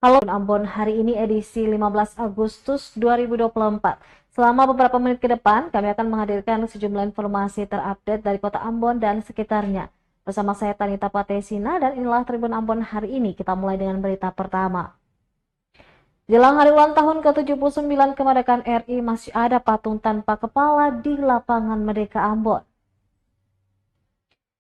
Halo Ambon, hari ini edisi 15 Agustus 2024. Selama beberapa menit ke depan, kami akan menghadirkan sejumlah informasi terupdate dari kota Ambon dan sekitarnya. Bersama saya Tanita Patesina dan inilah Tribun Ambon hari ini. Kita mulai dengan berita pertama. Jelang hari ulang tahun ke-79 kemerdekaan RI, masih ada patung tanpa kepala di lapangan Merdeka Ambon.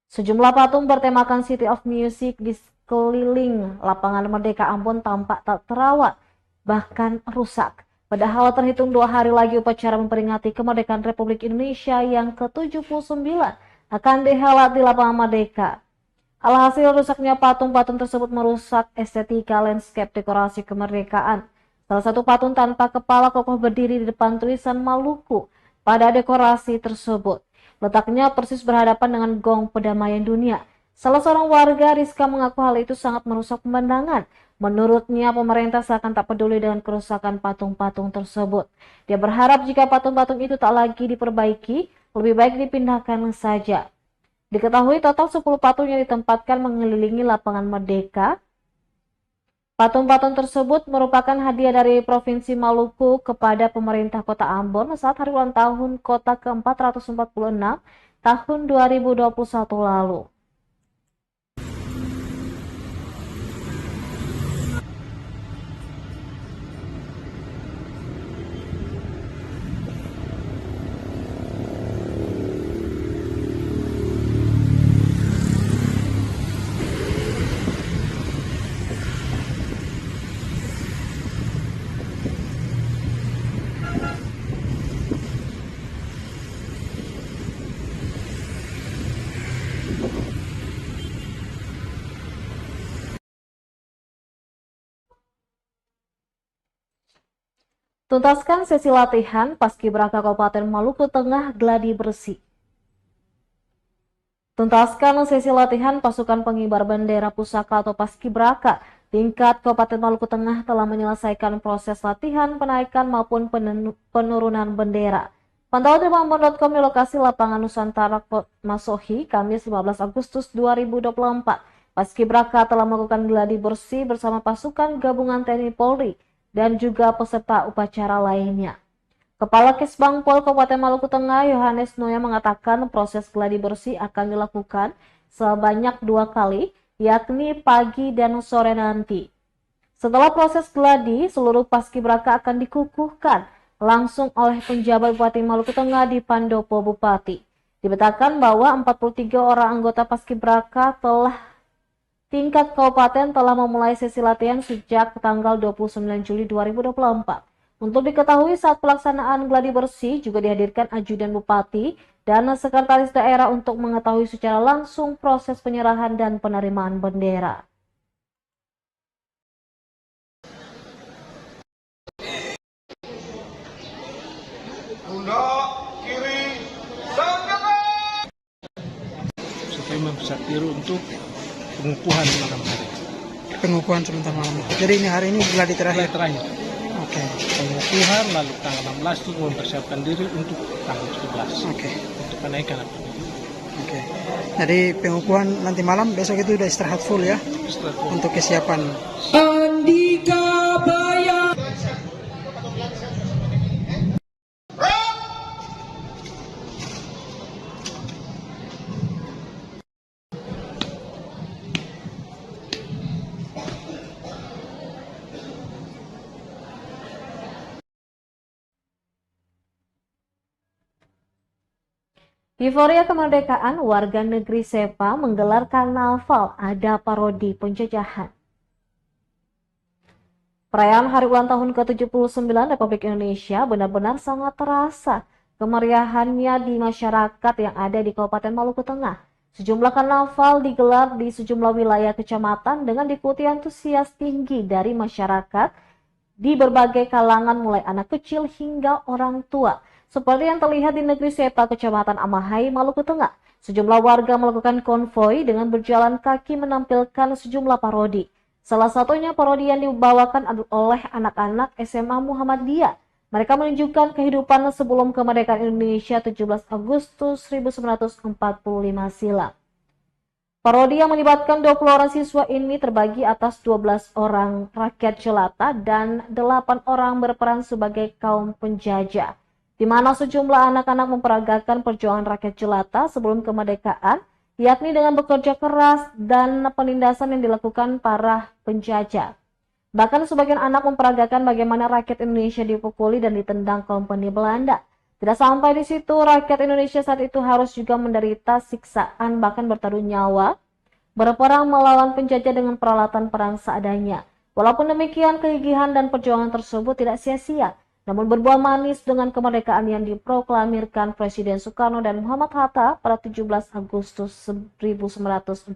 Sejumlah patung bertemakan City of Music di sekeliling lapangan Merdeka Ambon tampak tak terawat, bahkan rusak. Padahal terhitung 2 hari lagi upacara memperingati kemerdekaan Republik Indonesia yang ke-79 akan dihelat di lapangan Merdeka. Alhasil rusaknya patung-patung tersebut merusak estetika landscape dekorasi kemerdekaan. Salah satu patung tanpa kepala kokoh berdiri di depan tulisan Maluku pada dekorasi tersebut. Letaknya persis berhadapan dengan gong perdamaian dunia. Salah seorang warga, Rizka, mengaku hal itu sangat merusak pemandangan. Menurutnya, pemerintah seakan tak peduli dengan kerusakan patung-patung tersebut. Dia berharap jika patung-patung itu tak lagi diperbaiki, lebih baik dipindahkan saja. Diketahui total 10 patung yang ditempatkan mengelilingi lapangan Merdeka. Patung-patung tersebut merupakan hadiah dari Provinsi Maluku kepada pemerintah Kota Ambon saat hari ulang tahun Kota ke-446 tahun 2021 lalu. Tuntaskan sesi latihan Paskibraka Kabupaten Maluku Tengah gladi bersih. Tuntaskan sesi latihan pasukan pengibar bendera pusaka atau Paskibraka tingkat Kabupaten Maluku Tengah telah menyelesaikan proses latihan penaikan maupun penurunan bendera. Pantauan tribunambon.com di lokasi lapangan Nusantara Masohi, Kamis 15 Agustus 2024. Paskibraka telah melakukan gladi bersih bersama pasukan gabungan TNI Polri dan juga peserta upacara lainnya. Kepala Kesbangpol Kabupaten Maluku Tengah, Yohanes Noya, mengatakan proses gladi bersih akan dilakukan sebanyak 2 kali, yakni pagi dan sore nanti. Setelah proses gladi, seluruh paskibraka akan dikukuhkan langsung oleh penjabat Bupati Maluku Tengah di Pandopo Bupati. Dibetakan bahwa 43 orang anggota paskibraka tingkat kabupaten telah memulai sesi latihan sejak tanggal 29 Juli 2024. Untuk diketahui, saat pelaksanaan gladi bersih juga dihadirkan ajudan bupati dan sekretaris daerah untuk mengetahui secara langsung proses penyerahan dan penerimaan bendera. Pundak kiri sanjungan. Supaya bisa tiru untuk pengukuhan malam hari. Pengukuhan sebentar malam. Jadi ini hari ini gladi terakhir. Terakhir. Oke. Pengukuhan lalu tanggal 16 itu mempersiapkan diri untuk tanggal 17. Oke. Untuk kenaikan. Oke. Jadi pengukuhan nanti malam, besok itu udah istirahat full ya. Untuk kesiapan. Andika Baya. Euforia kemerdekaan, warga negeri Sepa menggelar karnaval ada parodi penjajahan. Perayaan hari ulang tahun ke-79 Republik Indonesia benar-benar sangat terasa kemeriahannya di masyarakat yang ada di Kabupaten Maluku Tengah. Sejumlah karnaval digelar di sejumlah wilayah kecamatan dengan diikuti antusias tinggi dari masyarakat di berbagai kalangan mulai anak kecil hingga orang tua. Seperti yang terlihat di negeri Sepa, Kecamatan Amahai, Maluku Tengah, sejumlah warga melakukan konvoi dengan berjalan kaki menampilkan sejumlah parodi. Salah satunya parodi yang dibawakan oleh anak-anak SMA Muhammadiyah. Mereka menunjukkan kehidupan sebelum kemerdekaan Indonesia 17 Agustus 1945 silam. Parodi yang melibatkan 20 orang siswa ini terbagi atas 12 orang rakyat jelata dan 8 orang berperan sebagai kaum penjajah, di mana sejumlah anak-anak memperagakan perjuangan rakyat jelata sebelum kemerdekaan, yakni dengan bekerja keras dan penindasan yang dilakukan para penjajah. Bahkan sebagian anak memperagakan bagaimana rakyat Indonesia dipukuli dan ditendang kompeni Belanda. Tidak sampai di situ, rakyat Indonesia saat itu harus juga menderita siksaan, bahkan bertaruh nyawa, berperang melawan penjajah dengan peralatan perang seadanya. Walaupun demikian, kegigihan dan perjuangan tersebut tidak sia-sia, namun berbuah manis dengan kemerdekaan yang diproklamirkan Presiden Soekarno dan Muhammad Hatta pada 17 Agustus 1945.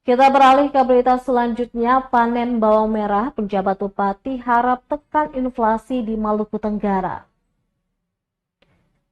Kita beralih ke berita selanjutnya, panen bawang merah, penjabat bupati harap tekan inflasi di Maluku Tenggara.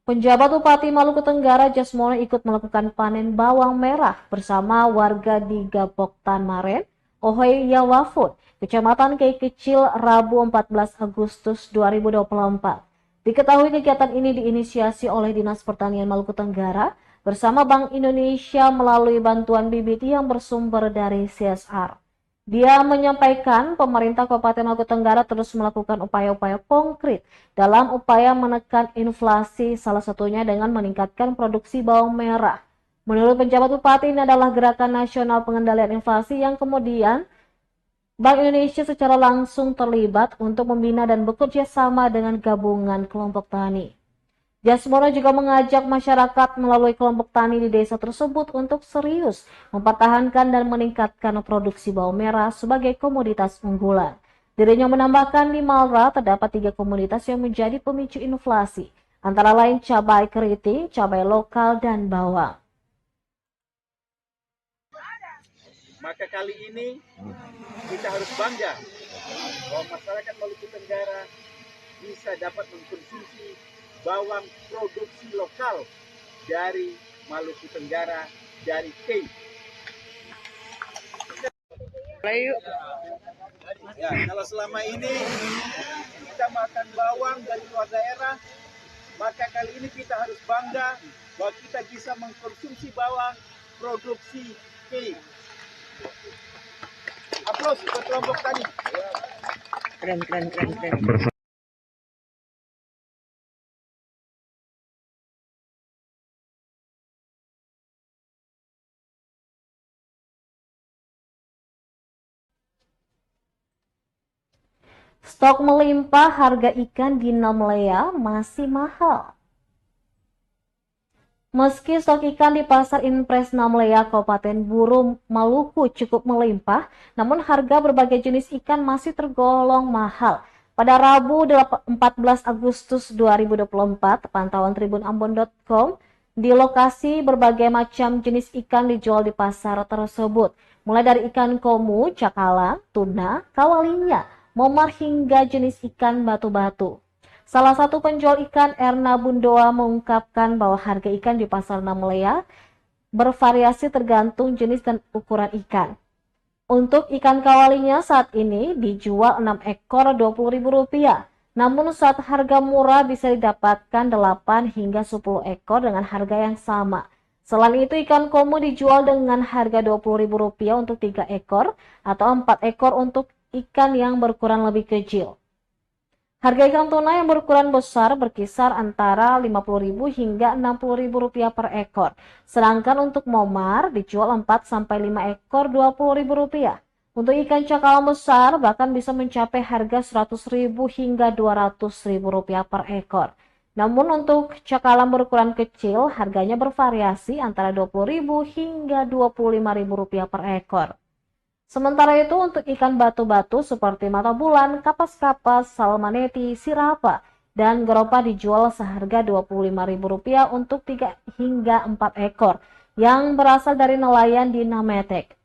Penjabat Bupati Maluku Tenggara Jasmono ikut melakukan panen bawang merah bersama warga di Gapok Tanmaren, Ohoy Yawafut, Kecamatan Kei Kecil, Rabu 14 Agustus 2024. Diketahui kegiatan ini diinisiasi oleh Dinas Pertanian Maluku Tenggara bersama Bank Indonesia melalui bantuan bibit yang bersumber dari CSR. Dia menyampaikan pemerintah Kabupaten Maluku Tenggara terus melakukan upaya-upaya konkret dalam upaya menekan inflasi, salah satunya dengan meningkatkan produksi bawang merah. Menurut penjabat bupati, ini adalah gerakan nasional pengendalian inflasi yang kemudian Bank Indonesia secara langsung terlibat untuk membina dan bekerja sama dengan gabungan kelompok tani. Jasmono juga mengajak masyarakat melalui kelompok tani di desa tersebut untuk serius mempertahankan dan meningkatkan produksi bawang merah sebagai komoditas unggulan. Dirinya menambahkan di Malra terdapat 3 komoditas yang menjadi pemicu inflasi, antara lain cabai keriting, cabai lokal, dan bawang. Maka kali ini kita harus bangga bahwa masyarakat Maluku Tenggara bisa dapat mengkonsumsi bawang produksi lokal dari Maluku Tenggara, dari Kei. Ya, kalau selama ini kita makan bawang dari luar daerah, maka kali ini kita harus bangga bahwa kita bisa mengkonsumsi bawang produksi Kei. Aplaus untuk kelompok tani. Keren. Stok melimpah, harga ikan di Namlea masih mahal. Meski stok ikan di Pasar Impres Namlea, Kabupaten Buru, Maluku cukup melimpah, namun harga berbagai jenis ikan masih tergolong mahal. Pada Rabu 14 Agustus 2024, pantauan tribunambon.com, di lokasi berbagai macam jenis ikan dijual di pasar tersebut, mulai dari ikan komu, cakalang, tuna, kawalinya, momar hingga jenis ikan batu-batu. Salah satu penjual ikan, Erna Bundoa, mengungkapkan bahwa harga ikan di Pasar Namlea bervariasi tergantung jenis dan ukuran ikan. Untuk ikan kawalinya saat ini dijual 6 ekor Rp20.000, namun saat harga murah bisa didapatkan 8 hingga 10 ekor dengan harga yang sama. Selain itu, ikan komu dijual dengan harga Rp20.000 untuk 3 ekor atau 4 ekor untuk ikan yang berukuran lebih kecil. Harga ikan tuna yang berukuran besar berkisar antara Rp50.000 hingga Rp60.000 per ekor. Sedangkan untuk momar dijual 4-5 ekor Rp20.000. Untuk ikan cakalang besar bahkan bisa mencapai harga Rp100.000 hingga Rp200.000 per ekor. Namun untuk cakalang berukuran kecil harganya bervariasi antara Rp20.000 hingga Rp25.000 per ekor. Sementara itu untuk ikan batu-batu seperti mata bulan, kapas-kapas, salmaneti, sirapa, dan geropa dijual seharga Rp25.000 untuk 3 hingga 4 ekor yang berasal dari nelayan di Nametek.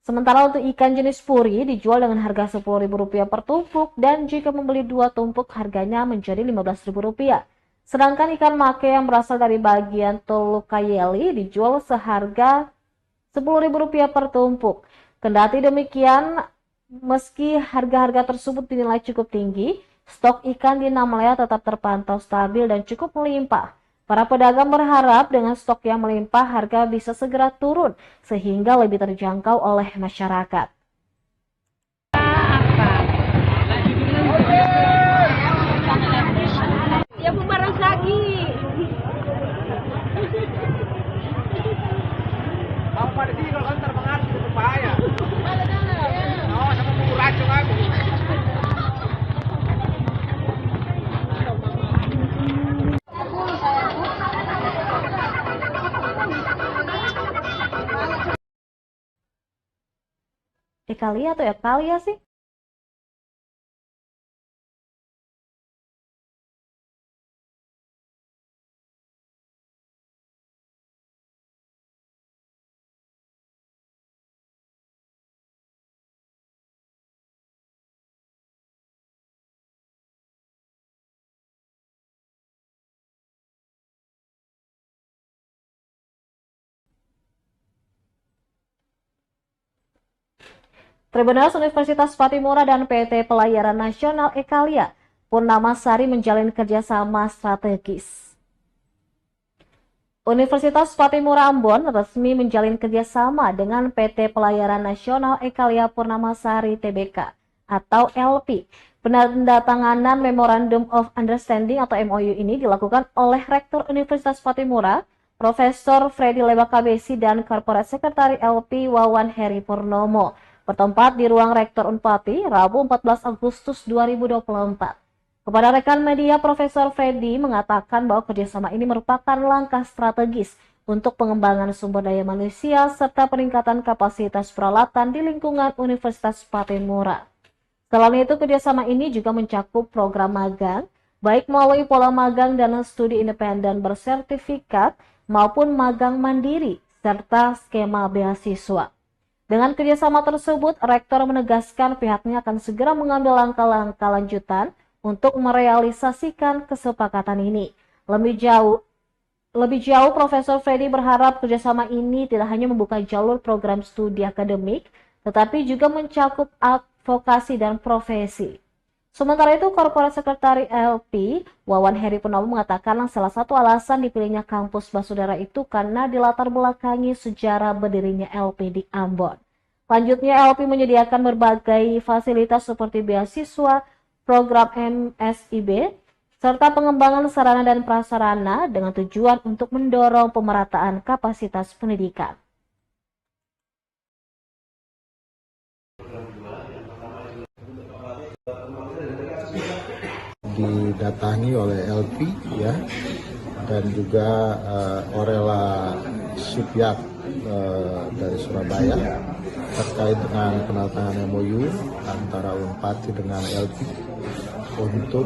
Sementara untuk ikan jenis puri dijual dengan harga Rp10.000 per tumpuk dan jika membeli 2 tumpuk harganya menjadi Rp15.000. Sedangkan ikan make yang berasal dari bagian Tolukayeli dijual seharga Rp10.000 per tumpuk. Kendati demikian, meski harga-harga tersebut dinilai cukup tinggi, stok ikan di Namelea tetap terpantau stabil dan cukup melimpah. Para pedagang berharap dengan stok yang melimpah, harga bisa segera turun sehingga lebih terjangkau oleh masyarakat. Ya bubaran lagi. Mau pada sini kalau kan terpengaruh itu berbahaya. Oh, sama mau racun aku. Ekalia atau Ekalia sih? Tribunal Universitas Patimura dan PT Pelayaran Nasional Ekalia Purnamasari menjalin kerjasama strategis. Universitas Patimura Ambon resmi menjalin kerjasama dengan PT Pelayaran Nasional Ekalia Purnamasari Tbk atau LP. Penandatanganan Memorandum of Understanding atau MOU ini dilakukan oleh Rektor Universitas Patimura, Profesor Freddy Lebakabesi dan Corporate Secretary LP Wawan Heri Purnomo, bertempat di ruang Rektor Unpati, Rabu 14 Agustus 2024. Kepada rekan media, Profesor Freddy mengatakan bahwa kerjasama ini merupakan langkah strategis untuk pengembangan sumber daya manusia serta peningkatan kapasitas peralatan di lingkungan Universitas Patimura. Selain itu, kerjasama ini juga mencakup program magang, baik melalui pola magang dan studi independen bersertifikat maupun magang mandiri, serta skema beasiswa. Dengan kerjasama tersebut, Rektor menegaskan pihaknya akan segera mengambil langkah-langkah lanjutan untuk merealisasikan kesepakatan ini. Lebih jauh, Profesor Freddy berharap kerjasama ini tidak hanya membuka jalur program studi akademik, tetapi juga mencakup advokasi dan profesi. Sementara itu, Corporate Secretary LP, Wawan Heri Purnomo mengatakan salah satu alasan dipilihnya kampus Basudara itu karena dilatar belakangi sejarah berdirinya LP di Ambon. Selanjutnya, LP menyediakan berbagai fasilitas seperti beasiswa, program MSIB, serta pengembangan sarana dan prasarana dengan tujuan untuk mendorong pemerataan kapasitas pendidikan. Didatangi oleh LP ya, dan juga Orela Supiat dari Surabaya terkait dengan penandatanganan MOU antara Unpati dengan LP untuk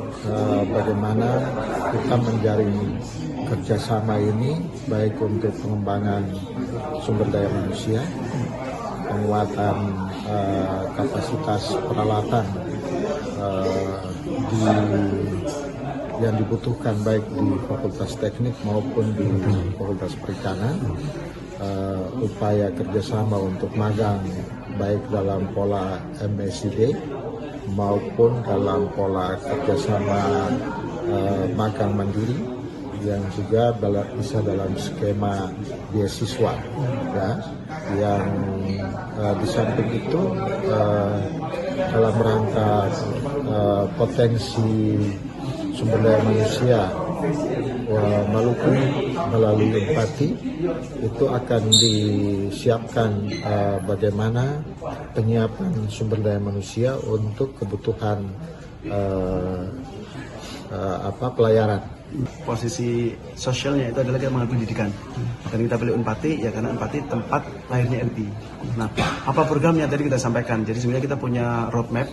bagaimana kita menjaring kerjasama ini baik untuk pengembangan sumber daya manusia, penguatan kapasitas peralatan yang dibutuhkan baik di Fakultas Teknik maupun di Fakultas Perikanan, upaya kerjasama untuk magang baik dalam pola MSID maupun dalam pola kerjasama magang mandiri yang juga bisa dalam skema beasiswa ya, yang di samping itu dalam rangka potensi sumber daya manusia Maluku melalui Unpati itu akan disiapkan bagaimana penyiapan sumber daya manusia untuk kebutuhan pelayaran. Posisi sosialnya itu adalah kita mengambil pendidikan. Dan kita pilih Unpati ya karena Unpati tempat lahirnya LP. Nah, apa programnya tadi kita sampaikan. Jadi sebenarnya kita punya roadmap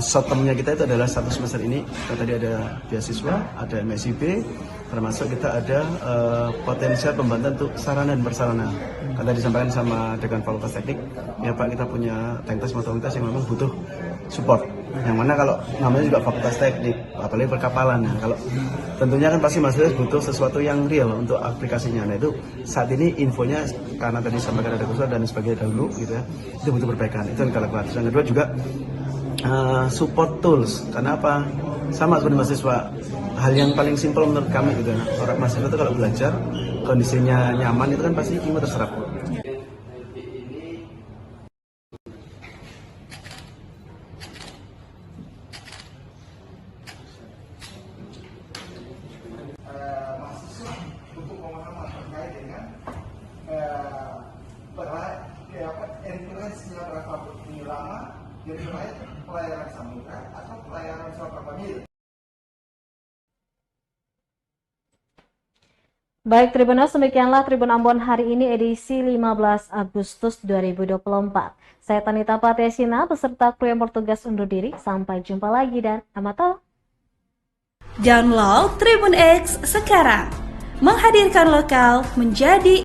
short term-nya kita itu adalah 1 semester ini. Kita tadi ada beasiswa, ada MSIB, termasuk kita ada potensial pembantuan untuk sarana dan prasarana. Kan tadi disampaikan sama Dekan Fakultas Teknik, ya Pak, kita punya teknik motoritas yang memang butuh support. Yang mana kalau namanya juga Fakultas Teknik, apalagi perkapalan. Nah, kalau tentunya kan pasti mahasiswa butuh sesuatu yang real untuk aplikasinya. Nah itu saat ini infonya karena tadi disampaikan ada kursus dan sebagainya dahulu gitu ya, itu butuh perbaikan. Itu yang kita lakukan. Yang kedua juga support tools. Karena apa? Sama seperti mahasiswa, hal yang paling simpel menurut kami gitu. Orang mahasiswa itu kalau belajar kondisinya nyaman itu kan pasti ilmu terserap. Untuk pemahaman terkait dengan influence-nya berapa lama jadi baik pelayaran sambutan atau pelayaran seorang pemilih. Baik Tribuners, demikianlah Tribun Ambon hari ini edisi 15 Agustus 2024. Saya Tanita Patesina beserta kru yang bertugas undur diri. Sampai jumpa lagi dan Amato. Download Tribun X sekarang, menghadirkan lokal menjadi